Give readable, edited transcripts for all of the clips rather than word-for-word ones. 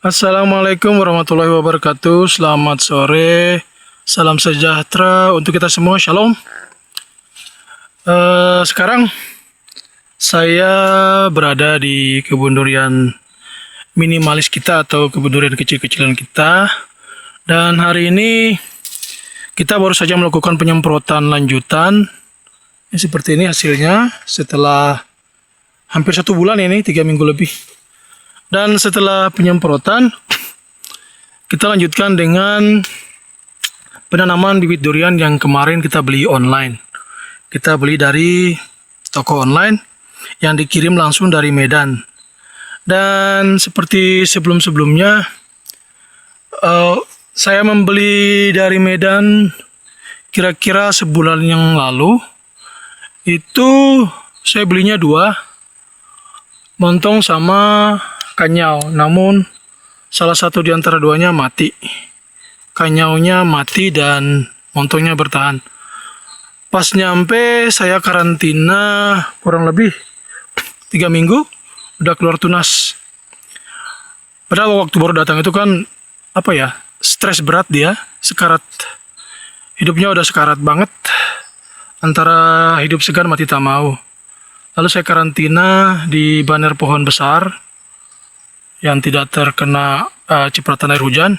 Assalamualaikum warahmatullahi wabarakatuh. Selamat sore, salam sejahtera untuk kita semua. Shalom. Sekarang saya berada di kebun durian minimalis kita atau kebun durian kecil-kecilan kita. Dan hari ini kita baru saja melakukan penyemprotan lanjutan. Ini seperti ini hasilnya setelah hampir 1 bulan ini, 3 minggu lebih. Dan setelah penyemprotan, kita lanjutkan dengan penanaman bibit durian yang kemarin kita beli online. Kita beli dari toko online yang dikirim langsung dari Medan. Dan seperti sebelum-sebelumnya, saya membeli dari Medan kira-kira sebulan yang lalu. Itu saya belinya 2, montong sama kanyau, namun salah satu di antara duanya mati. Kanyaunya mati dan montongnya bertahan. Pas nyampe saya karantina kurang lebih 3 minggu, udah keluar tunas. Padahal waktu baru datang itu kan stres berat dia, sekarat. Hidupnya udah sekarat banget, antara hidup segan mati tak mau. Lalu saya karantina di banner pohon besar yang tidak terkena cipratan air hujan.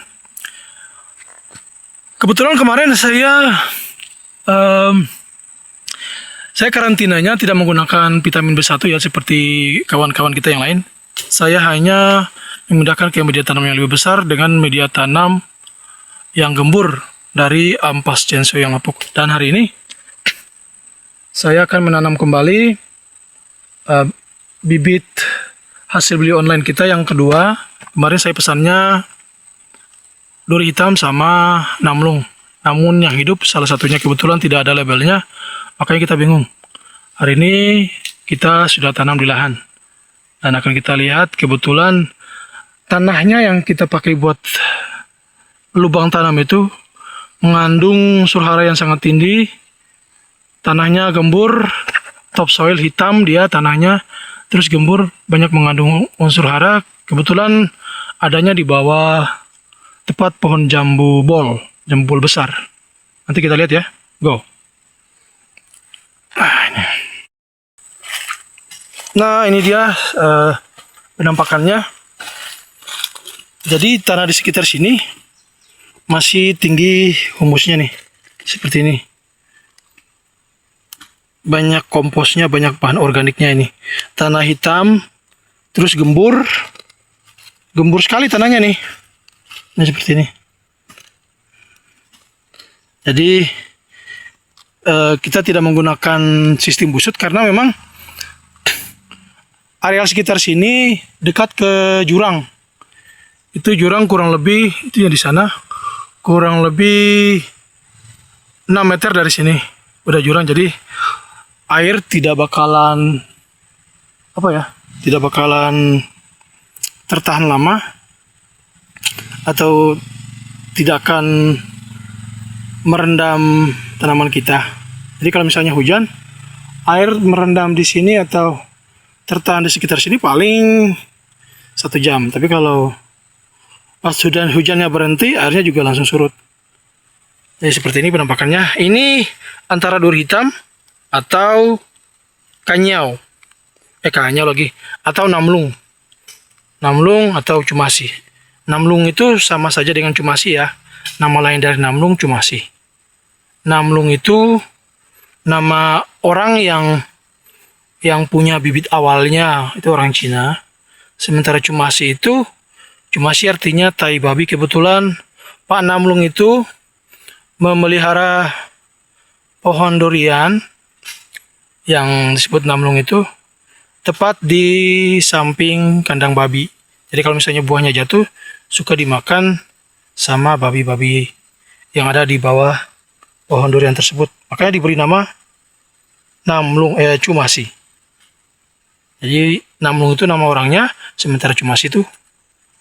Kebetulan kemarin saya karantinanya tidak menggunakan vitamin B1 ya seperti kawan-kawan kita yang lain. Saya hanya memindahkan ke media tanam yang lebih besar dengan media tanam yang gembur dari ampas chenso yang lapuk. Dan hari ini saya akan menanam kembali bibit hasil beli online kita yang kedua. Kemarin saya pesannya duri hitam sama namlung, namun yang hidup salah satunya kebetulan tidak ada labelnya, makanya kita bingung. Hari ini kita sudah tanam di lahan dan akan kita lihat. Kebetulan tanahnya yang kita pakai buat lubang tanam itu mengandung unsur hara yang sangat tinggi. Tanahnya gembur, topsoil hitam dia tanahnya, terus gembur, banyak mengandung unsur hara. Kebetulan adanya di bawah tepat pohon jambu bol besar. Nanti kita lihat ya, go. Nah ini dia penampakannya. Jadi tanah di sekitar sini masih tinggi humusnya nih, seperti ini. Banyak komposnya, banyak bahan organiknya ini. Tanah hitam, terus gembur sekali tanahnya nih. Ini seperti ini. Jadi kita tidak menggunakan sistem busut karena memang areal sekitar sini dekat ke jurang. Itu jurang kurang lebih, itu yang di sana kurang lebih 6 meter dari sini udah jurang. Jadi air tidak bakalan tertahan lama atau tidak akan merendam tanaman kita. Jadi kalau misalnya hujan, air merendam di sini atau tertahan di sekitar sini paling 1 jam. Tapi kalau pas hujannya berhenti, airnya juga langsung surut. Jadi seperti ini penampakannya. Ini antara duri hitam atau kanyau atau namlung atau cumasi. Namlung itu sama saja dengan cumasi ya. Nama lain dari namlung cumasi. Namlung itu nama orang yang punya bibit awalnya, itu orang Cina. Sementara cumasi artinya tai babi. Kebetulan Pak Namlung itu memelihara pohon durian yang disebut namlung itu tepat di samping kandang babi. Jadi kalau misalnya buahnya jatuh, suka dimakan sama babi-babi yang ada di bawah pohon durian tersebut. Makanya diberi nama namlung cumasi. Jadi namlung itu nama orangnya, sementara cumasi itu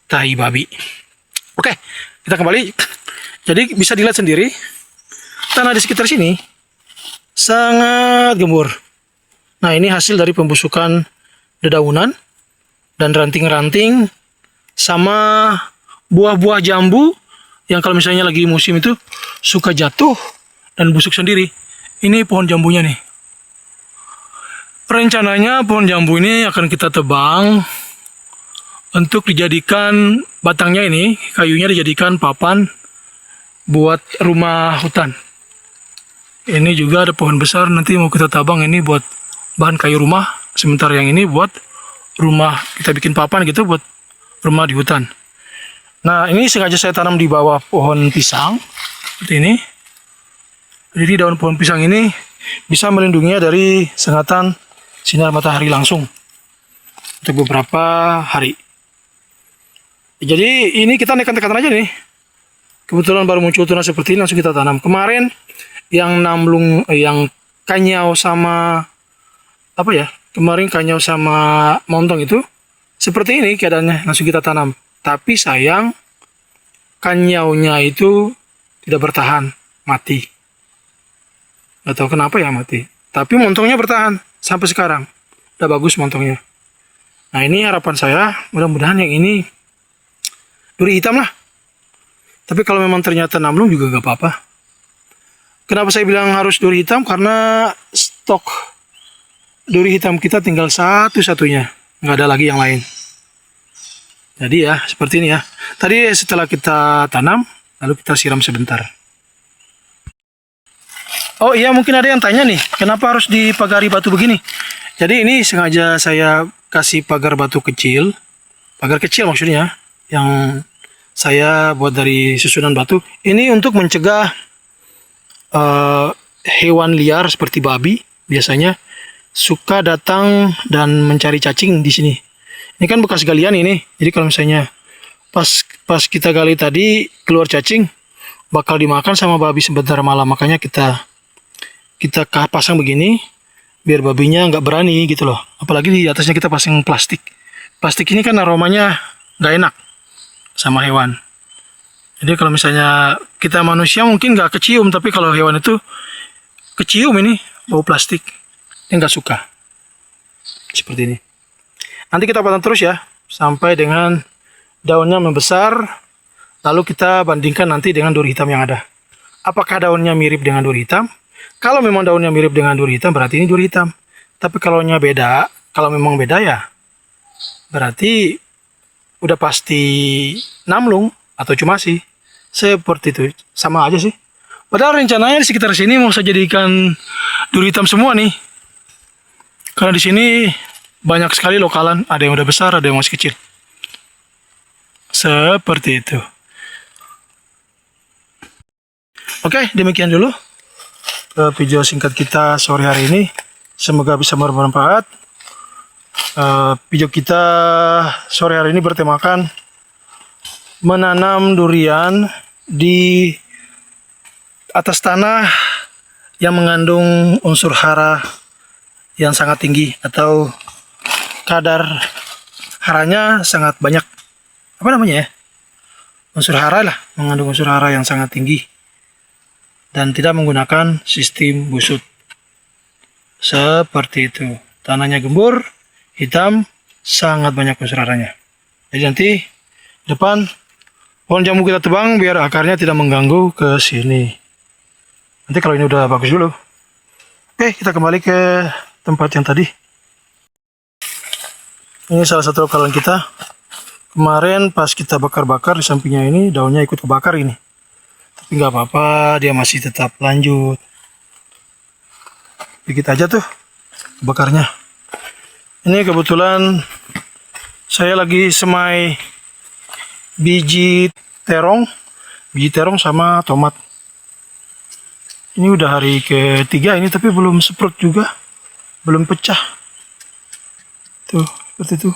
tai babi. Oke, kita kembali. Jadi bisa dilihat sendiri, tanah di sekitar sini sangat gembur. Nah ini hasil dari pembusukan dedaunan dan ranting-ranting sama buah-buah jambu yang kalau misalnya lagi musim itu suka jatuh dan busuk sendiri. Ini pohon jambunya nih. Rencananya pohon jambu ini akan kita tebang untuk dijadikan batangnya ini, kayunya dijadikan papan buat rumah hutan. Ini juga ada pohon besar, nanti mau kita tabang ini buat bahan kayu rumah. Sementara yang ini buat rumah, kita bikin papan gitu buat rumah di hutan. Nah, ini sengaja saya tanam di bawah pohon pisang seperti ini. Jadi daun pohon pisang ini bisa melindunginya dari sengatan sinar matahari langsung untuk beberapa hari. Jadi ini kita nekan-nekan aja nih. Kebetulan baru muncul tunas seperti ini, langsung kita tanam. Kemarin yang namlung, yang kanyau sama apa ya? Kemarin kanyau sama montong itu seperti ini keadaannya, langsung kita tanam. Tapi sayang kanyaunya itu tidak bertahan, mati. Gak tahu kenapa ya mati. Tapi montongnya bertahan sampai sekarang. Udah bagus montongnya. Nah, ini harapan saya, mudah-mudahan yang ini duri hitam lah. Tapi kalau memang ternyata namlung juga gak apa-apa. Kenapa saya bilang harus duri hitam? Karena stok duri hitam kita tinggal satu-satunya. Nggak ada lagi yang lain. Jadi ya, seperti ini ya. Tadi setelah kita tanam, lalu kita siram sebentar. Oh iya, mungkin ada yang tanya nih, kenapa harus dipagari batu begini? Jadi ini sengaja saya kasih pagar batu kecil. Pagar kecil maksudnya, yang saya buat dari susunan batu. Ini untuk mencegah hewan liar seperti babi biasanya suka datang dan mencari cacing di sini. Ini kan bekas galian ini. Jadi kalau misalnya pas kita gali tadi keluar cacing, bakal dimakan sama babi sebentar malam. Makanya kita pasang begini biar babinya nggak berani gitu loh. Apalagi di atasnya kita pasang plastik. Plastik ini kan aromanya nggak enak sama hewan. Jadi kalau misalnya kita manusia mungkin nggak kecium, tapi kalau hewan itu kecium ini bau plastik, dia nggak suka. Seperti ini. Nanti kita pantau terus ya sampai dengan daunnya membesar, lalu kita bandingkan nanti dengan duri hitam yang ada. Apakah daunnya mirip dengan duri hitam? Kalau memang daunnya mirip dengan duri hitam, berarti ini duri hitam. Tapi kalau memang beda ya, berarti udah pasti namlung atau cumasi. Seperti itu, sama aja sih. Padahal rencananya di sekitar sini mau saya jadikan duri hitam semua nih. Karena di sini banyak sekali lokalan, ada yang udah besar, ada yang masih kecil. Seperti itu. Oke, demikian dulu video singkat kita sore hari ini. Semoga bisa bermanfaat. Video kita sore hari ini bertemakan menanam durian di atas tanah yang mengandung unsur hara yang sangat tinggi atau kadar haranya sangat banyak. Apa namanya ya? Unsur hara lah, mengandung unsur hara yang sangat tinggi dan tidak menggunakan sistem busut. Seperti itu. Tanahnya gembur, hitam, sangat banyak unsur haranya. Jadi nanti depan pohon jambu kita tebang biar akarnya tidak mengganggu ke sini. Nanti kalau ini udah bagus dulu. Oke, kita kembali ke tempat yang tadi. Ini salah satu lokalan kita. Kemarin pas kita bakar-bakar di sampingnya ini, daunnya ikut kebakar ini. Tapi nggak apa-apa, dia masih tetap lanjut. Dikit aja tuh bakarnya. Ini kebetulan saya lagi semai biji terong sama tomat. Ini udah hari ketiga ini, tapi belum seprut juga, belum pecah. Tuh, seperti itu.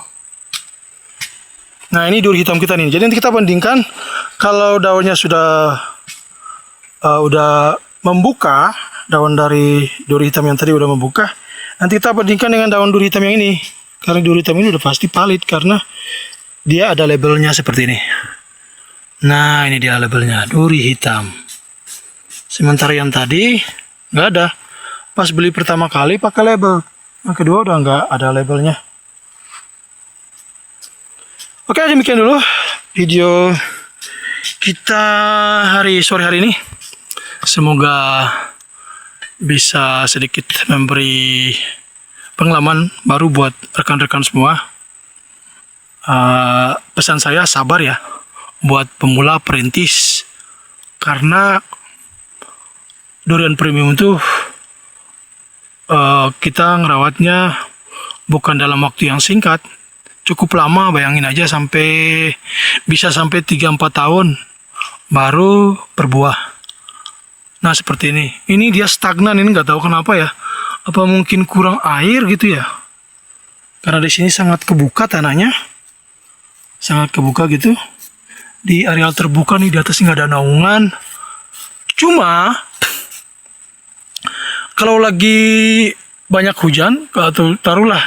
Nah, ini duri hitam kita nih. Jadi nanti kita bandingkan kalau daunnya sudah udah membuka, daun dari duri hitam yang tadi udah membuka. Nanti kita bandingkan dengan daun duri hitam yang ini. Karena duri hitam ini udah pasti palit karena dia ada labelnya seperti ini. Nah, ini dia labelnya, duri hitam. Sementara yang tadi nggak ada. Pas beli pertama kali pakai label, yang kedua udah nggak ada labelnya. Oke, demikian dulu video kita sore hari ini. Semoga bisa sedikit memberi pengalaman baru buat rekan-rekan semua. Pesan saya sabar ya buat pemula perintis, karena durian premium itu kita ngerawatnya bukan dalam waktu yang singkat, cukup lama. Bayangin aja bisa sampai 3-4 tahun baru berbuah. Nah seperti ini dia stagnan, ini nggak tahu kenapa ya, apa mungkin kurang air gitu ya, karena di sini sangat kebuka tanahnya, sangat kebuka gitu. Di areal terbuka nih, di atas nggak ada naungan. Cuma kalau lagi banyak hujan, atau taruhlah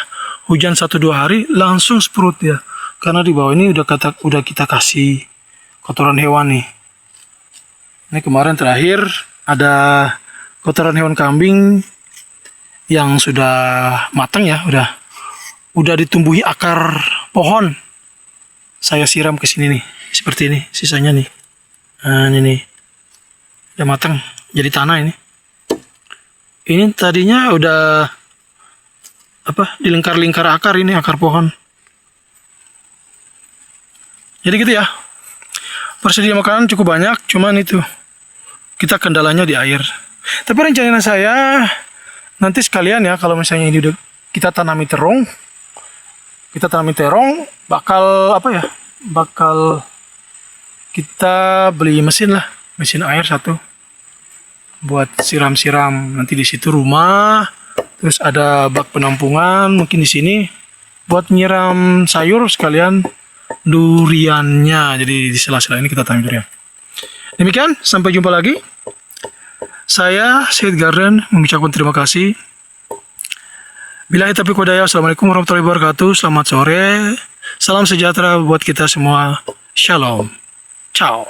hujan 1-2 hari, langsung sprut ya, karena di bawah ini udah kita kasih kotoran hewan nih. Ini kemarin terakhir ada kotoran hewan kambing yang sudah matang ya, udah ditumbuhi akar pohon. Saya siram ke sini nih, seperti ini sisanya nih. Nah ini nih, udah matang jadi tanah ini. Ini tadinya udah dilingkar-lingkar akar, ini akar pohon. Jadi gitu ya. Persedia makanan cukup banyak, cuman itu kita kendalanya di air. Tapi rencana saya nanti sekalian ya, kalau misalnya ini udah kita tanami terong, bakal kita beli mesin air satu buat siram-siram. Nanti di situ rumah, terus ada bak penampungan mungkin di sini buat nyiram sayur sekalian duriannya. Jadi di sela-sela ini kita tanam durian. Demikian, sampai jumpa lagi. Saya Syed Garden mengucapkan terima kasih. Billahi taufiq walhidayah. Assalamualaikum warahmatullahi wabarakatuh. Selamat sore. Salam sejahtera buat kita semua. Shalom. Ciao.